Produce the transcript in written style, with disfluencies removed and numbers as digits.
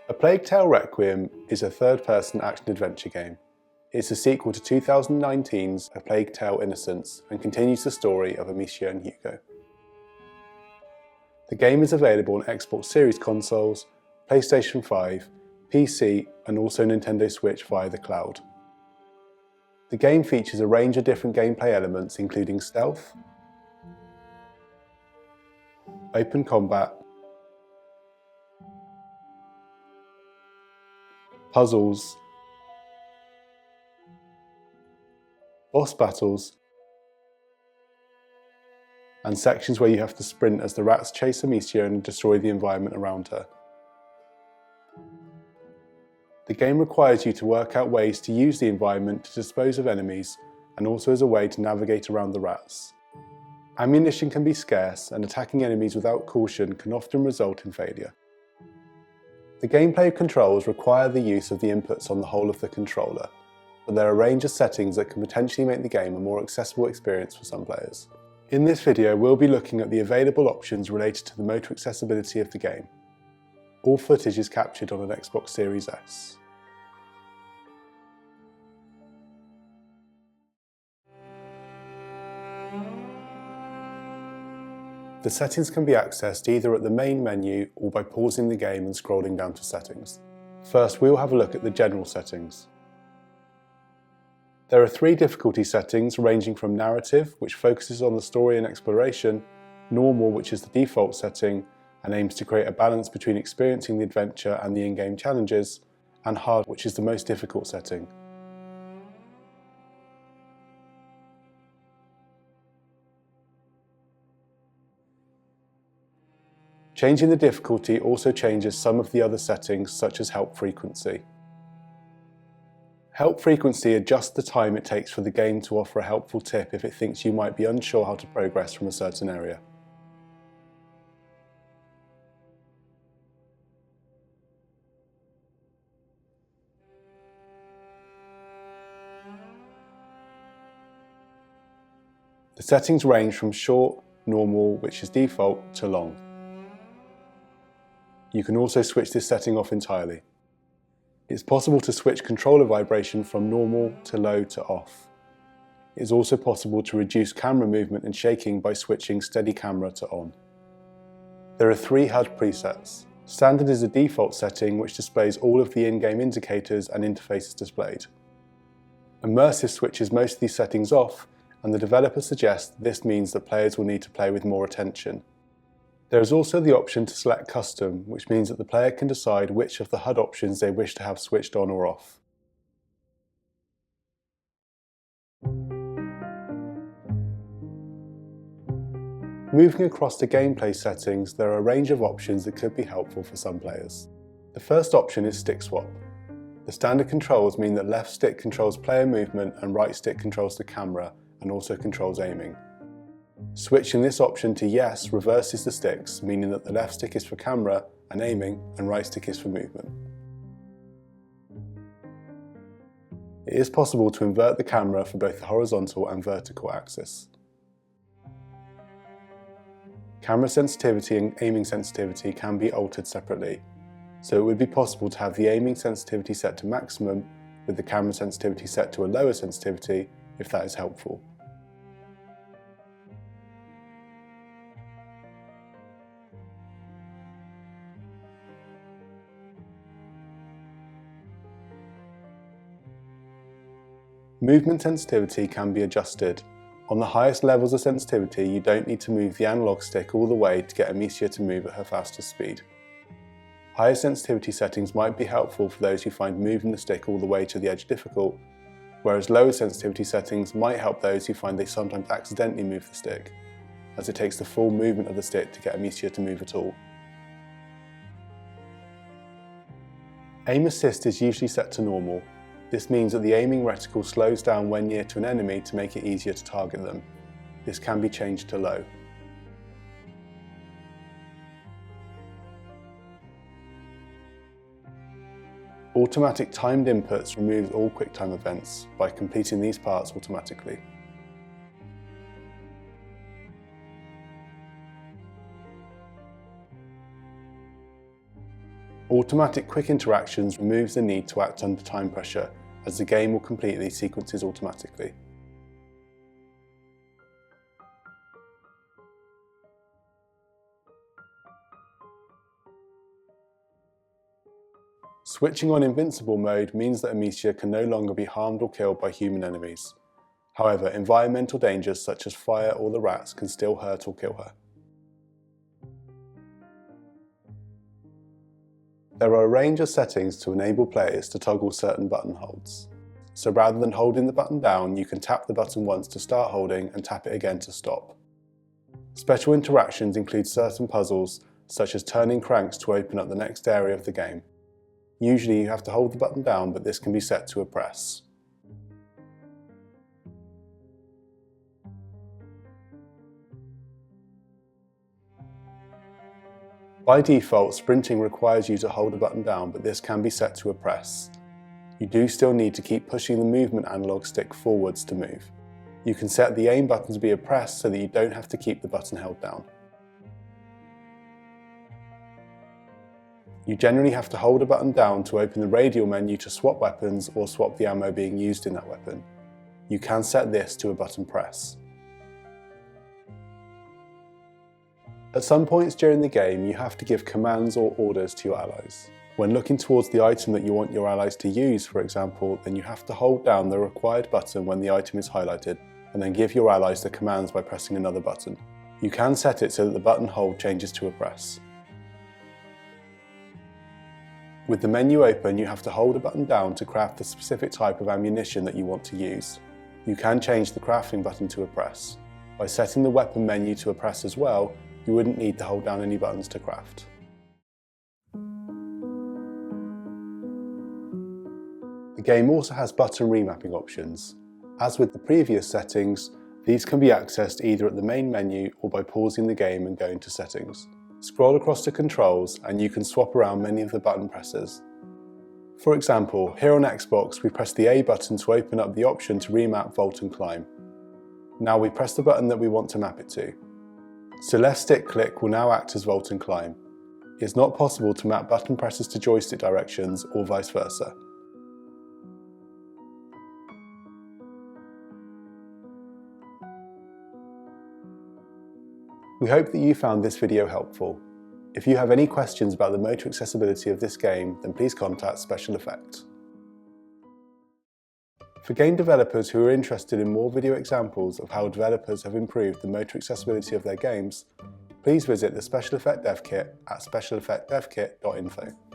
A Plague Tale: Requiem is a third-person action-adventure game. It's a sequel to 2019's A Plague Tale: Innocence and continues the story of Amicia and Hugo. The game is available on Xbox Series consoles, PlayStation 5, PC and also Nintendo Switch via the cloud. The game features a range of different gameplay elements including stealth, open combat, puzzles, boss battles, and sections where you have to sprint as the rats chase Amicia and destroy the environment around her. The game requires you to work out ways to use the environment to dispose of enemies and also as a way to navigate around the rats. Ammunition can be scarce and attacking enemies without caution can often result in failure. The gameplay controls require the use of the inputs on the whole of the controller, but there are a range of settings that can potentially make the game a more accessible experience for some players. In this video, we'll be looking at the available options related to the motor accessibility of the game. All footage is captured on an Xbox Series S. The settings can be accessed either at the main menu or by pausing the game and scrolling down to settings. First, we'll have a look at the general settings. There are 3 difficulty settings ranging from narrative, which focuses on the story and exploration, normal, which is the default setting and aims to create a balance between experiencing the adventure and the in-game challenges, and hard, which is the most difficult setting. Changing the difficulty also changes some of the other settings, such as help frequency. Help frequency adjusts the time it takes for the game to offer a helpful tip if it thinks you might be unsure how to progress from a certain area. The settings range from short, normal, which is default, to long. You can also switch this setting off entirely. It's possible to switch controller vibration from normal to low to off. It is also possible to reduce camera movement and shaking by switching steady camera to on. There are 3 HUD presets. Standard is a default setting which displays all of the in-game indicators and interfaces displayed. Immersive switches most of these settings off, and the developer suggests this means that players will need to play with more attention. There is also the option to select custom, which means that the player can decide which of the HUD options they wish to have switched on or off. Moving across to gameplay settings, there are a range of options that could be helpful for some players. The first option is stick swap. The standard controls mean that left stick controls player movement and right stick controls the camera and also controls aiming. Switching this option to yes reverses the sticks, meaning that the left stick is for camera and aiming and right stick is for movement. It is possible to invert the camera for both the horizontal and vertical axis. Camera sensitivity and aiming sensitivity can be altered separately, so it would be possible to have the aiming sensitivity set to maximum with the camera sensitivity set to a lower sensitivity if that is helpful. Movement sensitivity can be adjusted. On the highest levels of sensitivity, you don't need to move the analog stick all the way to get Amicia to move at her fastest speed. Higher sensitivity settings might be helpful for those who find moving the stick all the way to the edge difficult, whereas lower sensitivity settings might help those who find they sometimes accidentally move the stick, as it takes the full movement of the stick to get Amicia to move at all. Aim assist is usually set to normal. This means that the aiming reticle slows down when near to an enemy to make it easier to target them. This can be changed to low. Automatic timed inputs removes all QuickTime events by completing these parts automatically. Automatic quick interactions removes the need to act under time pressure, as the game will complete these sequences automatically. Switching on Invincible Mode means that Amicia can no longer be harmed or killed by human enemies. However, environmental dangers such as fire or the rats can still hurt or kill her. There are a range of settings to enable players to toggle certain button holds. So rather than holding the button down, you can tap the button once to start holding and tap it again to stop. Special interactions include certain puzzles, such as turning cranks to open up the next area of the game. Usually you have to hold the button down, but this can be set to a press. By default, sprinting requires you to hold a button down, but this can be set to a press. You do still need to keep pushing the movement analog stick forwards to move. You can set the aim button to be a press so that you don't have to keep the button held down. You generally have to hold a button down to open the radial menu to swap weapons or swap the ammo being used in that weapon. You can set this to a button press. At some points during the game, you have to give commands or orders to your allies. When looking towards the item that you want your allies to use, for example, then you have to hold down the required button when the item is highlighted, and then give your allies the commands by pressing another button. You can set it so that the button hold changes to a press. With the menu open, you have to hold a button down to craft the specific type of ammunition that you want to use. You can change the crafting button to a press. By setting the weapon menu to a press as well, you wouldn't need to hold down any buttons to craft. The game also has button remapping options. As with the previous settings, these can be accessed either at the main menu or by pausing the game and going to settings. Scroll across to controls and you can swap around many of the button presses. For example, here on Xbox we press the A button to open up the option to remap Vault and Climb. Now we press the button that we want to map it to. So left stick click will now act as Vault and Climb. It's not possible to map button presses to joystick directions or vice versa. We hope that you found this video helpful. If you have any questions about the motor accessibility of this game, then please contact SpecialEffect. For game developers who are interested in more video examples of how developers have improved the motor accessibility of their games, please visit the SpecialEffect DevKit at SpecialEffectDevKit.info.